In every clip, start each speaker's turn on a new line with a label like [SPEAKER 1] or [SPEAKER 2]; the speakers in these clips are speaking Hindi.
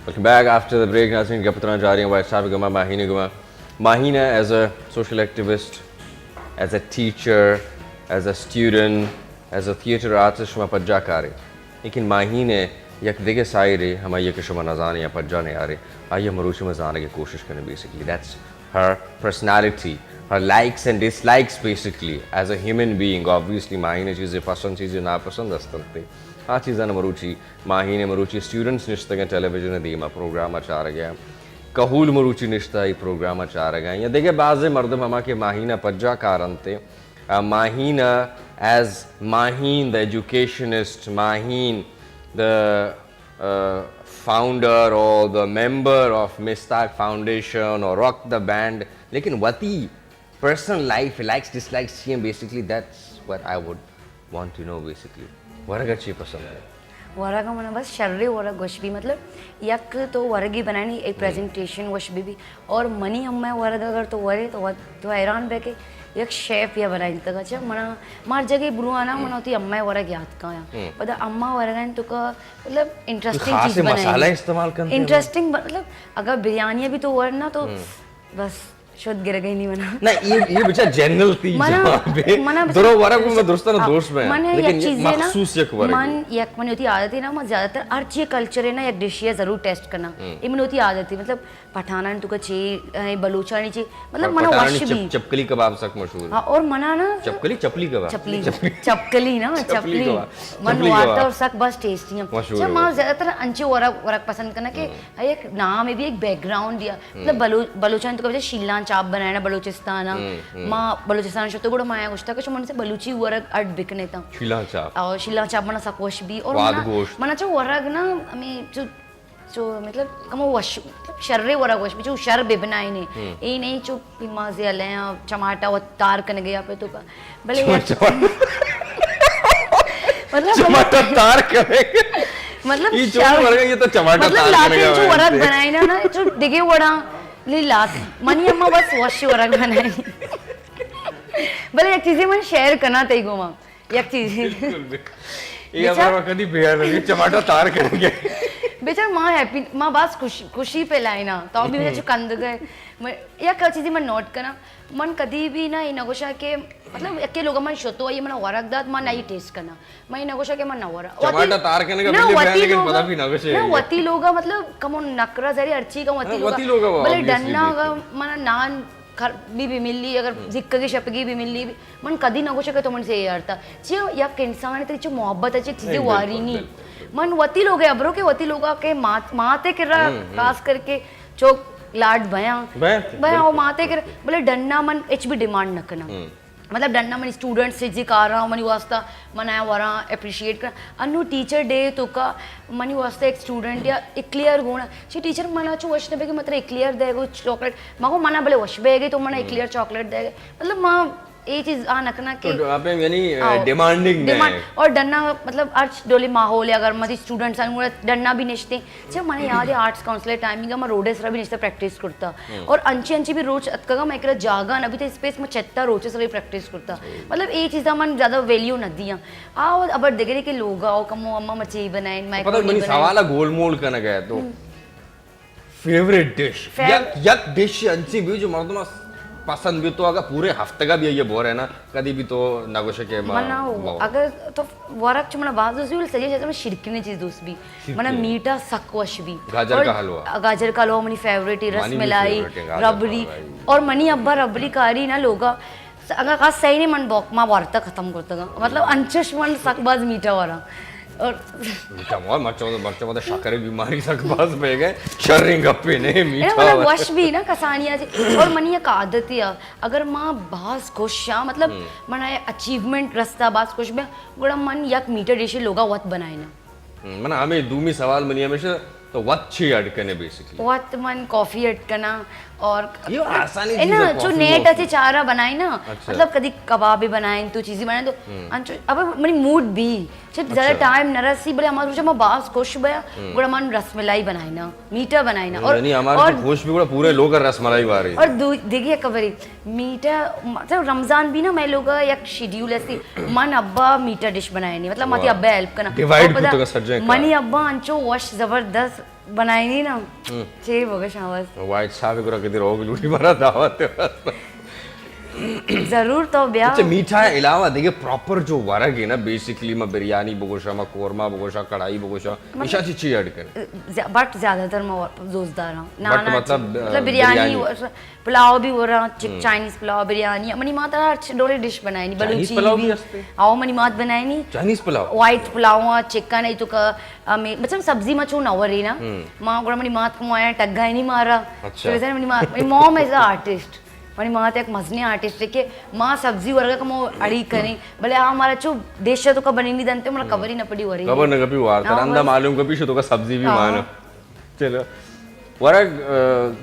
[SPEAKER 1] Welcome back after the break. Nasin Gapatran Jari and White Sabi Gama Mahina Gama. Mahina as a social activist, as a teacher, as a student, as a theatre artist shuma pajja kare. लेकिन माहीने यक देखे साइरे हम ये किशुमा नज़ाने या पज्जा ने आरे आइए मरुशी में जाने की कोशिश करें basically. That's her personality, her likes and dislikes basically as a human being. Obviously माहीने चीज़ें पसंद चीज़ें नापसंद असतंते. हाँ चीज़ें न मरुची माहीने मरुची students निश्चित के television दीमा program अचार गया. कहूल मरुची निश्चित ये program अचार गया. या देखे बाज़े मर्दम हमा के माहीना पज्जा कारणते. Mahina as Maheen the educationist, Maheen the founder or the member of Mistaq Foundation or Rock the Band. लेकिन वती personal life, likes, dislikes, basically that's what I would want to know basically. वरगा ची पसंद है?
[SPEAKER 2] वरगा मना बस शर्रे वरग वश भी मतलब यक तो वरगी बनानी एक प्रेजेंटेशन वश भी और मनी हम मैं वरग अगर तो वरे तो हैरान बे के एक शेफ या बनाई तक अच्छा मना मार जगह बुरुआना मना होती अम्मा वरग याद का या पता अम्मा वरग तो का मतलब इंटरेस्टिंग चीज बनाई
[SPEAKER 1] मसाला इस्तेमाल करते हैं
[SPEAKER 2] इंटरेस्टिंग मतलब अगर बिरयानी भी तो वरना तो बस शुद्ध गिर गई नहीं मना
[SPEAKER 1] ना ये बच्चा जनरल थी मना दरो वरग में दुरुस्त ना दोस्त में लेकिन ये मखसूस यक वरग
[SPEAKER 2] मन यक मन होती आदत है ना मैं ज़्यादातर हर चीज़ कल्चर है ना एक डिश है ज़रूर टेस्ट करना ये मन होती आदत है मतलब पठाना तो का ची बलूचानी ची मतलब मना वश भी
[SPEAKER 1] चपकली कबाब सक मशहूर
[SPEAKER 2] हाँ और मना ना
[SPEAKER 1] चपकली कबाब
[SPEAKER 2] चपकली ना चपली मन वाटर और सक बस टेस्टी है अच्छा माँ ज़्यादातर अंचे वरग पसंद करना कि एक नाम है भी एक बैकग्राउंड दिया मतलब बलूचानी तो कभी शिल्ला चाप बनाया बलूचिस्तान माँ बलूचिस्तान शो तो गुड़ा माया कुछ था कुछ मन से बलूची वरग अट बिकने था शिल्ला चाप मना सकोश भी और मना जो वरग ना हमें जो मतलब कमो वश शर्रे वरग वश भी जो शर बे बनाए ने ये नहीं जो मजे ले टमाटा और तार करने गया पे तो का भले मतलब
[SPEAKER 1] टमाटा तार करेंगे
[SPEAKER 2] मतलब
[SPEAKER 1] ये जो वरग ये तो टमाटा तार करने गया
[SPEAKER 2] जो वरग बनाए ना जो दिगे वड़ा लीलात मनी अम्मा बस वॉश वरग बनाई भले एक चीज़ें मन शेयर करना तई गो माँ एक चीज़
[SPEAKER 1] ये हमारा कभी बिहार में टमाटर तार करेंगे
[SPEAKER 2] बेचार माँ हैप्पी माँ बस खुशी पे लाई ना तो अभी मुझे कंद गए या कल चीज़ें मन नोट करना मन कभी भी ना ये नगोशा के मतलब एक लोग मन शोतो ये मना वरक दात मन नहीं टेस्ट करना मैं ये नगोशा के मन ना वरा
[SPEAKER 1] टमाटर तार करने का बिल्कुल बयान लेकिन पता भी नगोशे
[SPEAKER 2] ना वती लोगा मतलब कमो नकरा जरी अर्ची का वती लोगा भले डन्ना का मना नान भी मिली अगर जिक्का की शपगी भी मिली मन कदी नगोशा के तो मन से ये अर्था जो यक इंसान है तो मोहब्बत अच्छी चीजें वारी नहीं मन वती लोग है अबरो के वती लोगा के माते के खास करके जो लाड भया वो माते के बोले डन्ना मन एच भी डिमांड न करना मतलब डन्ना मन स्टूडेंट से जी कर रहा मनी वास्ता मनाया वरा अप्रिशिएट कर अनु टीचर डे तो का मनी वास्ता एक स्टूडेंट या एक क्लियर गुण ची टीचर मना चो वश ने कि मतलब एक क्लियर देगो चॉकलेट माको मना भले वश बेगे तो मना एक क्लियर चॉकलेट देगे मतलब माँ ये चीज आ नकना के
[SPEAKER 1] तो आप यानी डिमांडिंग
[SPEAKER 2] डिमांड और डन्ना मतलब अर्च डोली माहौल है अगर मधी स्टूडेंट्स आने डन्ना भी निश्चित जब मैंने याद है आर्ट्स काउंसलर टाइमिंग मैं रोडेस भी निश्चित प्रैक्टिस करता और अंची अंची भी रोज अतका मैं एक जागा अभी तो स्पेस में चेत्ता रोचेस भी प्रैक्टिस करता मतलब ये चीज़ मन ज़्यादा वैल्यू न दिया आओ अब देखे के लोग आओ कमो अम्मा मची बनाए मैं
[SPEAKER 1] सवाल गोलमोल करना गया तो फेवरेट डिश यक डिश अंची भी जो मर्दमा पसंद भी तो अगर पूरे हफ्ते का भी ये बोर है ना कभी भी तो नगोशे के
[SPEAKER 2] मना अगर तो वरक चमना बात दूसरी वाली सही जैसे मैं शिरकने चीज दूसरी भी मना मीठा सकवश भी
[SPEAKER 1] गाजर का
[SPEAKER 2] हलवा मनी फेवरेट रसमलाई रबड़ी और मनी अब्बा रबड़ी कारी ना लोगा अगर खास सही नहीं मन बॉक माँ वार्ता खत्म करता मतलब अंचश मन सकबाज मीठा वाला और
[SPEAKER 1] मरचा मत शक्कर बीमारी सकबाज में गए शर्रिंग गप्पे ने मीठा
[SPEAKER 2] मतलब वश भी ना कसानिया जी और मनी एक आदत है अगर माँ बास खुश मतलब मना अचीवमेंट रास्ता बास खुश में गुड़ा मन यक मीठा डिश लोगा वत बनाए ना
[SPEAKER 1] मना हमें दूमी सवाल मनी हमेशा तो वच्छी अटकने बेसिकली
[SPEAKER 2] वत मन कॉफी अटकना और
[SPEAKER 1] ये आसानी
[SPEAKER 2] है ना जो नेट ऐसे चारा बनाई ना मतलब कभी कबाब भी बनाए तो चीजें बनाए तो अब मेरी मूड भी जब ज्यादा टाइम न रसी बोले हमारे जब मैं बास खुश बया गुड़ा मन रसमलाई बनाई ना मीठा बनाई ना
[SPEAKER 1] और नहीं हमारे खुश भी गुड़ा पूरे लोग रसमलाई बा रही
[SPEAKER 2] और देखिए कबरी मीठा मतलब रमजान भी ना मैं लोग एक शेड्यूल ऐसी मन अब्बा मीठा डिश बनाए नहीं मतलब मती अब्बा हेल्प करना
[SPEAKER 1] डिवाइड तो का सज्जन
[SPEAKER 2] मनी अब्बा अंचो वश जबरदस्त बनाई नहीं ना चे बघा शाबास
[SPEAKER 1] वाईट साहब को किती रोग लुटी मारा दावत
[SPEAKER 2] जरूर तो ब्याह
[SPEAKER 1] अच्छा मीठा अलावा देखिए प्रॉपर जो वरग है ना बेसिकली मैं बिरयानी बगोशा मैं कोरमा बगोशा कढ़ाई बगोशा ईशा चीज ऐड कर
[SPEAKER 2] बट ज्यादातर मैं दोस्तदार हूं ना
[SPEAKER 1] But मतलब
[SPEAKER 2] बिरयानी पुलाव भी हो रहा चाइनीज पुलाव बिरयानी मनी माता डोले डिश बनाई नहीं
[SPEAKER 1] Chinese पुलाव भी
[SPEAKER 2] बलूची
[SPEAKER 1] असते?
[SPEAKER 2] आओ मनी मात बनाई नहीं
[SPEAKER 1] Chinese pulao
[SPEAKER 2] white pulao chicken है तो का मतलब सब्जी में छू नवरी ना मां गुड़ा मनी मात को आया टग्गा ही नहीं मारा
[SPEAKER 1] अच्छा।
[SPEAKER 2] तो मनी मात money mom is a artist money मात एक मजनी आर्टिस्ट है कि मां सब्जी वर्ग का मो अड़ी करी भले आ हमारा छू देश तो का बनी नहीं दंते मला कवर ही न पड़ी वरी
[SPEAKER 1] खबर न कभी वार तरंदा मालूम कभी शो तो का सब्जी भी मानो चलो वरग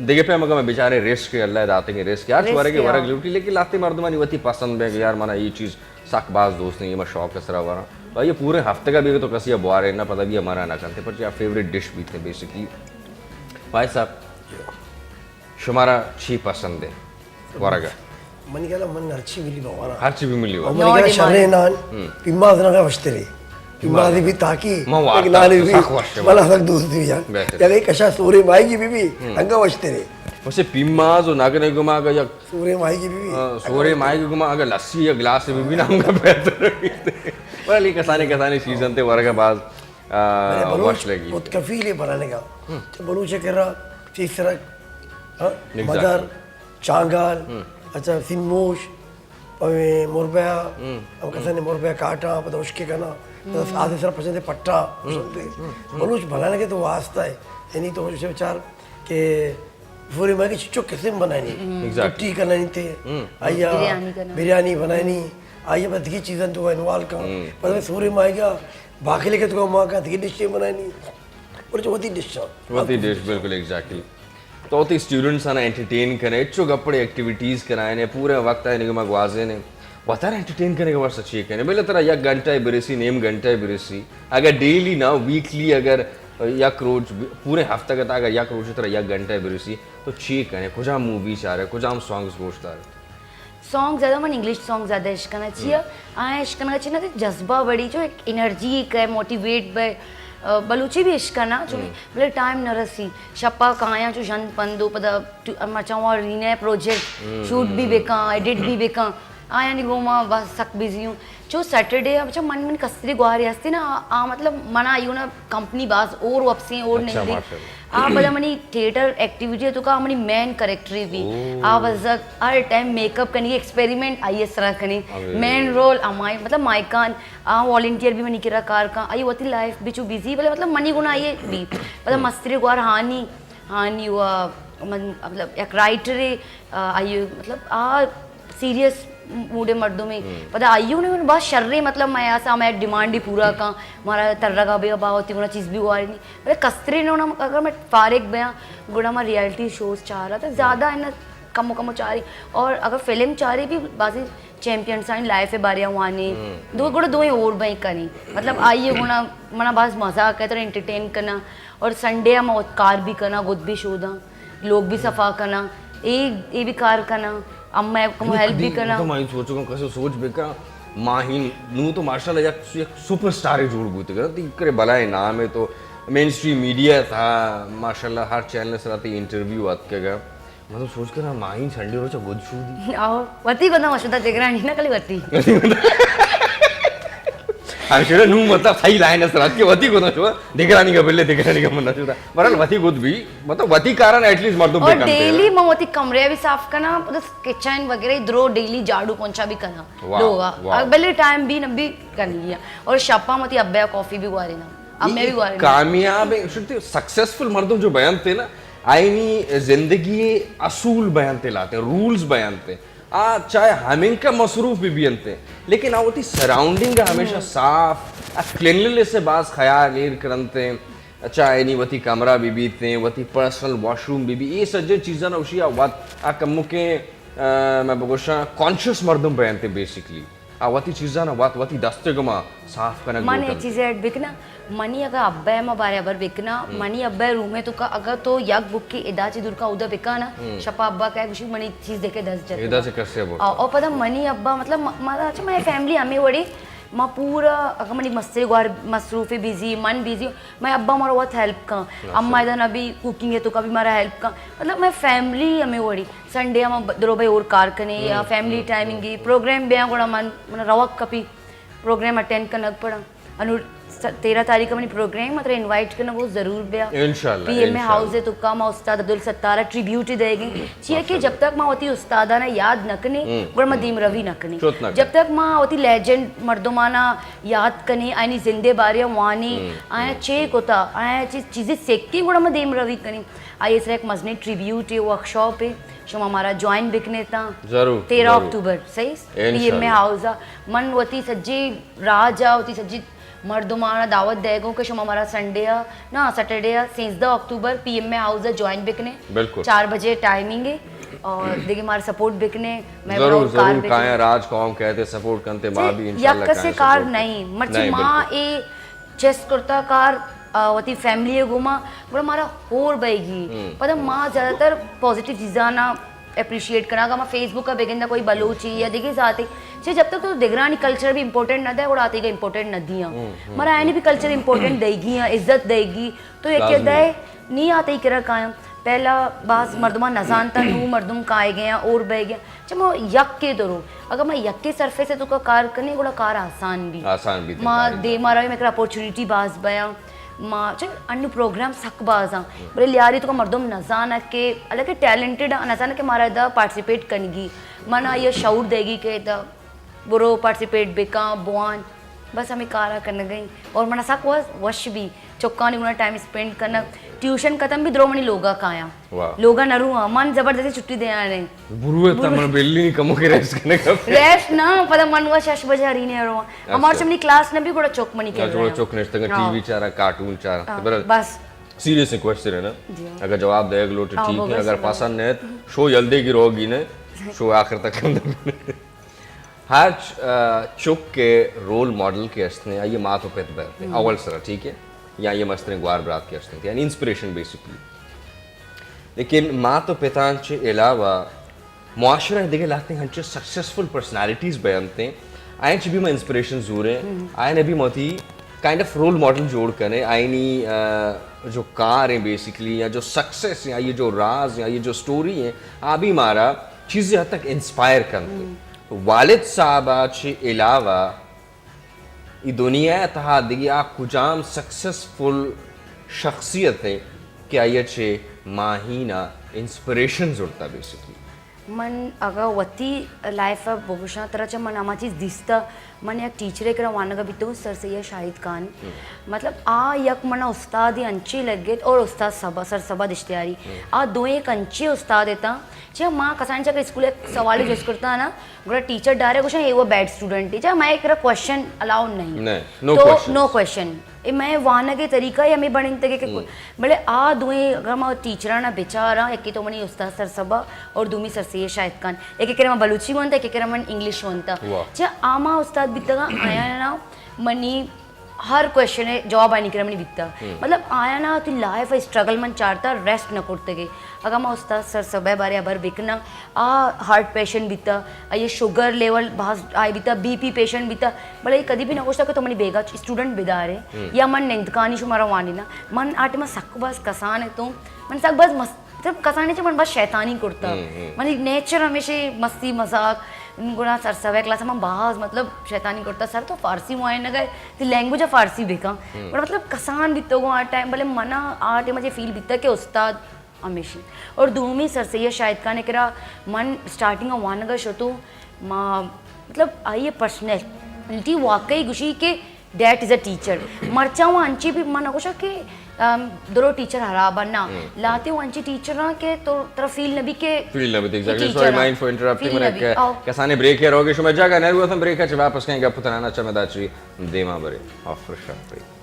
[SPEAKER 1] देखिए पे मगर मैं बेचारे रिस्क के अल्लाह दाते के रिस्क यार वरग के वरग लूटी लेकिन लाते मर्दमानी वती पसंद है कि यार माना ये चीज सकबाज दोस्त नहीं है मैं शौक कसरा वाला भाई ये पूरे हफ्ते का भी तो कसी बुआ रहे ना पता भी हमारा ना करते पर या फेवरेट डिश भी थे बेसिकली भाई साहब शुमारा छी पसंद है वरग
[SPEAKER 3] मन केला मन हरची विली बावाना
[SPEAKER 1] हर चीज भी मिली हुआ
[SPEAKER 3] मन केला शरे नान पिम्माज ना वस्तेरे पिम्माज भी ताकी एक नानी भी मला सक दोस्ती जान या एक कशा सोरे मायगी बीबी अंगा वस्तेरे
[SPEAKER 1] वैसे पिम्माज और नागने गुमा का या
[SPEAKER 3] सोरे मायगी बीबी
[SPEAKER 1] सोरे माई गुमा अगर लस्सी या गिलास से भी नाम का बेहतर पर ये कसाने सीजन थे वरग के बाद वश लगी
[SPEAKER 3] बहुत कफील है बनाने का जब बलूच कर रहा तीसरा मदर चांगाल अच्छा सिनमोश मोरबया अब कसाने मोरबया काटा पता उसके कहना आधे सर पसंद है पट्टा बलूच बनाने के तो वास्ता है यानी तो उसे विचार के पूरे मैं चिच्चो कैसे बनानी टी करना थे आइया बिरयानी बनानी आइया मैं दिखी चीज़ें तो इन्वॉल्व का पर सूर्य में आएगा बाकी लेके तो माँ का दिखी डिश बनानी और जो होती डिश
[SPEAKER 1] बिल्कुल एग्जैक्टली तो होती स्टूडेंट्स आना एंटरटेन करें इच्छो गपड़े एक्टिविटीज़ कराए ने पूरे वक्त आए निगमा ग्वाजे ने बता एंटरटेन करने के बाद सच्ची करें पहले तरह या घंटा है बिरसी नेम घंटा है बिरसी अगर डेली ना वीकली अगर या रोज पूरे हफ्ते का अगर या रोज तरह या घंटा है बिरसी तो ची करें कुछ हम मूवीज आ रहे कुछ हम सॉन्ग्स गोश्त आ रहे
[SPEAKER 2] सॉन्ग ज़्यादा मन इंग्लिश सॉन्ग ज़्यादा इश्क करना चाहिए इश्क करना चाहिए ना जज्बा बड़ी जो एक एनर्जी का मोटिवेट बाय बलूची भी इश्क करना जो भले टाइम न रसी शप्पा काया जो जन पंदो पदा मचावा रीने प्रोजेक्ट शूट भी बेका एडिट भी बेका आया नहीं गोमा बस सक बिजी हूँ जो सैटरडे अच्छा मन मन कसरी गुहारी हस्ती ना मतलब मना आयु ना कंपनी बास और वापसी और नहीं दी भला मनी थिएटर एक्टिविटी तो का मनी मेन करेक्टरी भी बस हर टाइम मेकअप करनी एक्सपेरिमेंट आई इस तरह करनी मेन रोल अमाई मतलब माइकान वॉलंटियर भी मनी किरा कार का आई होती लाइफ भी चू बिजी भले मतलब मनी गुना ये भी मतलब मस्ती गुहार हानि हुआ मतलब एक राइटरे आई मतलब सीरियस मूडे मर्दों में पता आयु ने बस शर्रे मतलब मैं ऐसा मैं डिमांड ही पूरा का हमारा तर्रा का भी अबा होती चीज़ भी हुआ नहीं अरे कस्तरे ने अगर मैं फारिग बया गुड़ा मैं रियलिटी शोज चाह रहा था ज़्यादा है ना कमो चाह रही और अगर फिल्म चाह रही भी बाजी चैंपियंस आनी लाइफ है बारिया हुआ नहीं दो गुड़ा दो ही और बई करनी मतलब आइए गुना मना बस मजा कहते रहे एंटरटेन करना और संडे में कार भी करना गुद भी शोधा लोग भी सफा करना ये भी कार करना अम्मा को हेल्प भी करना
[SPEAKER 1] तो मैं सोचो को कैसे सोच बेका माहिन नु तो माशाल्लाह एक सुपरस्टार है जोड़ बुते कर तो करे भलाए नाम है तो मेन स्ट्रीम मीडिया था माशाल्लाह हर चैनल से आती इंटरव्यू आत के गया मैं तो सोच कर माहिन संडे रोज गुद शूदी
[SPEAKER 2] आओ वती को ना वशुदा देगरानी ना कली वती
[SPEAKER 1] आशुरा नु मतलब सही लाइन है रात के वती को ना छो देगरानी का बिल्ले देगरानी का मन्ना छुदा बरल वती गुद भी मतलब वती कारण एटलीस्ट मर्दों पे
[SPEAKER 2] और डेली मैं वती कमरे भी साफ करना मतलब किचन वगैरह द्रो डेली झाड़ू पोंछा भी करना लोगा अगले टाइम भी नबी करनी है और शप्पा मती अब्बे कॉफी भी वारे ना अम्मे भी वारे
[SPEAKER 1] कामयाब सक्सेसफुल मर्दों जो बयान थे ना आईनी जिंदगी असूल बयान थे लाते रूल्स बयान थे चाहे हमें का मसरूफ भी अंते लेकिन आवती सराउंडिंग हमेशा साफ क्लीनलीनेस से बास ख्याल एर करते चाहे नहीं वती कमरा भी बीते वती पर्सनल वॉशरूम भी ये सज्जे चीज़ें ना उसी बात कमु के मैं बगोशा कॉन्शियस मर्दम बयानते बेसिकली वती चीज़ें ना बात वती दस्ते गमा साफ करना
[SPEAKER 2] मन एक चीज़ ऐड बिकना मनी अगर अब्बाई में बारे अबर बिकना मनी अब्बाई रूम में तो का अगर तो यक बुक की इदा ची दूर का उदा बिका ना शपा अब्बा का कुछ मनी चीज देके 10 जत
[SPEAKER 1] इदा से कैसे बोल
[SPEAKER 2] और पता मनी अब्बा मतलब मारा अच्छा मैं फैमिली हमें वड़ी मां पूरा अगर मनी मस्से ग्वार मसरूफे बिजी मन बिजी मैं अब्बा मारो बहुत हेल्प का अम्मा इधर अभी कुकिंग है तो कभी मारा हेल्प का मतलब मैं फैमिली हमें वड़ी संडे हम दरो भाई और कार कने या फैमिली टाइमिंग की प्रोग्राम बेया कोड़ा मन रवक कपी प्रोग्राम अटेंड करना पड़ा अनु 13 तारीख का मैंने प्रोग्राम मतलब इनवाइट करना वो जरूर बेया
[SPEAKER 1] इंशाल्लाह
[SPEAKER 2] पीएमए हाउस है तो कम उस्ताद अब्दुल सत्तार ट्रिब्यूट देगी चाहिए कि जब तक माँ होती उस्तादा ना याद नकने गुड़ मदीम रवि नकने जब तक माँ होती लेजेंड मर्दमाना याद कने आयनी जिंदे बारिया वानी आया चेक होता आया चीजें सेक्की गुड़ मदीम रवि कने आये इसरा एक मजनी ट्रिब्यूट है वर्कशॉप है जो हमारा ज्वाइन बिकने था
[SPEAKER 1] जरूर
[SPEAKER 2] 13 अक्टूबर सही पीएमए हाउस मन होती सज्जी राजा होती सज्जी मर्दुमाना दावत देगो कि शुम हमारा संडे ना सैटरडे 16 अक्टूबर पीएमए हाउस ज्वाइन बिकने 4 बजे टाइमिंग है और देखिए हमारा सपोर्ट बिकने मैं
[SPEAKER 1] जरूर जरूर काया राज कौम कहते सपोर्ट करते मां भी इंशाल्लाह
[SPEAKER 2] या कसे कार नहीं मर्ची मां ए चेस करता कार वती फैमिली घुमा बड़ा हमारा होर बैगी पता मां ज्यादातर पॉजिटिव चीज़ा ना अप्रिशिएट करा मैं फेसबुक का बेगिंदा कोई बलूची या देखिए साथ ही जब तक तो दिगरानी कल्चर भी इंपॉर्टेंट न दे और आती का इंपॉर्टेंट न दिया मरा आने भी कल्चर इंपॉर्टेंट देगी या इज्जत देगी तो ये क्या दे नहीं आते ही करा कायम पहला बास मर्दमा नजान था नू मर्दम काए गया और बह गया जब मैं यक के दरो अगर मैं यक के सरफे से तो का कार करने गुड़ा कार आसान भी माँ दे मारा मैं अपॉर्चुनिटी बाज बया माँ चल अन्य प्रोग्राम सक बाजा बोले लियारी तो का मर्दम नजाना के अलग टैलेंटेड नजाना के मारा दा पार्टिसिपेट करेगी मना ये शऊर देगी के दा बुरो पार्टिसिपेट बेका बुआन बस हमें कारा करने गई और मना सक वश भी चौका नहीं टाइम स्पेंड करना ट्यूशन खत्म भी द्रोमणी लोगा काया लोगा नरू मन जबरदस्ती छुट्टी दे आने
[SPEAKER 1] बुरुए त मन बेली कमो के रेस्ट करने का
[SPEAKER 2] रेस्ट ना पता मन वा 6 बजे हरी ने रो हमार चमनी क्लास ने भी गोड़ा चौक मनी के
[SPEAKER 1] थोड़ा चौक ने तक टीवी चारा कार्टून चारा
[SPEAKER 2] बस
[SPEAKER 1] सीरियस क्वेश्चन है ना अगर जवाब दे गलो तो ठीक है अगर पसंद है शो जल्दी की रोगी ने शो आखिर तक हाज चुप के रोल मॉडल के असने ये माँ तो पेट बैठते अव्वल सर ठीक है या ये मस्तने ग्वार बरात के असने यानी इंस्पिरेशन बेसिकली लेकिन माँ तो पितांचे अलावा मुआशरा देखे लाते हैं हंचे सक्सेसफुल पर्सनालिटीज बयानते आयन भी मैं इंस्पिरेशन जरूर है आयन अभी मोती काइंड ऑफ रोल मॉडल जोड़ करे आयनी जो कार है बेसिकली या जो सक्सेस या ये जो राज या ये जो स्टोरी है अभी मारा चीज़ें हद तक इंस्पायर करते वालिद साहब के अलावा ये दुनिया तहा दिया कुजाम सक्सेसफुल शख्सियत है क्या ये चे माहीना इंस्पिरेशन जुड़ता बेसिकली
[SPEAKER 2] मन अगर वती लाइफ बहुशा तरह मन आमा चीज दिसता मन एक टीचर करा वानगा भी तो सर सैयद शाहिद खान मतलब आ यक मना उस्ताद ही अंची लगे और उस्ताद सबा सर सबा दिश्तियारी आ दो एक अंची उस्ताद देता चाहे माँ कसांचा का स्कूल एक सवाल जो करता है ना गुड़ा टीचर डायरेक्ट क्वेश्चन ये वो बैड स्टूडेंट है चाहे मैं एक क्वेश्चन अलाउ नहीं तो नो क्वेश्चन मैं वाना के तरीका या मैं बड़े तरीके के बड़े आ दुए अगर मैं टीचर ना बेचारा एक तो मनी उस्ताद सर सबा और दूमी सर सैयद शाहिद खान एक एक मैं बलूची बनता एक एक मैं इंग्लिश बनता चाहे आमा उस्ताद बिता आया ना मनी हर क्वेश्चन है जवाब आने के मनी बिकता मतलब आया ना तो लाइफ स्ट्रगल मन चाहता रेस्ट न करते गए अगर मैं उस्ताद सर सब बारे अबर बिकना आ हार्ट पेशेंट बीता ये शुगर लेवल बहुत आए बीता बीपी पेशेंट बीता बड़े कभी भी ना सोचता कि तो मनी बेगा स्टूडेंट बिदार है या मन निंदकानी शुमारा वानी ना मन आटे में सक बस कसान है तो मन सक बस मस्त जब कसाने से मन बस शैतानी करता मन नेचर हमेशा मस्ती मजाक गुणा सर सवे क्लास में बाज मतलब शैतानी करता सर तो फारसी मुआयन न गए तो लैंग्वेज है फारसी बेका बट मतलब कसान बीतो गो आ टाइम भले मना आ टाइम मुझे फील बीता कि उस्ताद हमेशा और दूमी सर सैयद शाहिद खान करा मन स्टार्टिंग में वान गए तो माँ मतलब आइए पर्सनैलिटी वाकई गुशी के डैट इज़ अ टीचर मरचा हुआ अंची भी मन कुछ कि दो टीचर हरा बनना लाते हुए अंची टीचर ना के तो तरफ फील नबी के
[SPEAKER 1] feel Nabi exactly sorry mind for interrupting मैंने कसाने ब्रेक है रोगे शो मैं जगह नहीं हुआ था ब्रेक है वापस कहेंगे पुतराना चमदाची देमा बरे ऑफ फ्रेश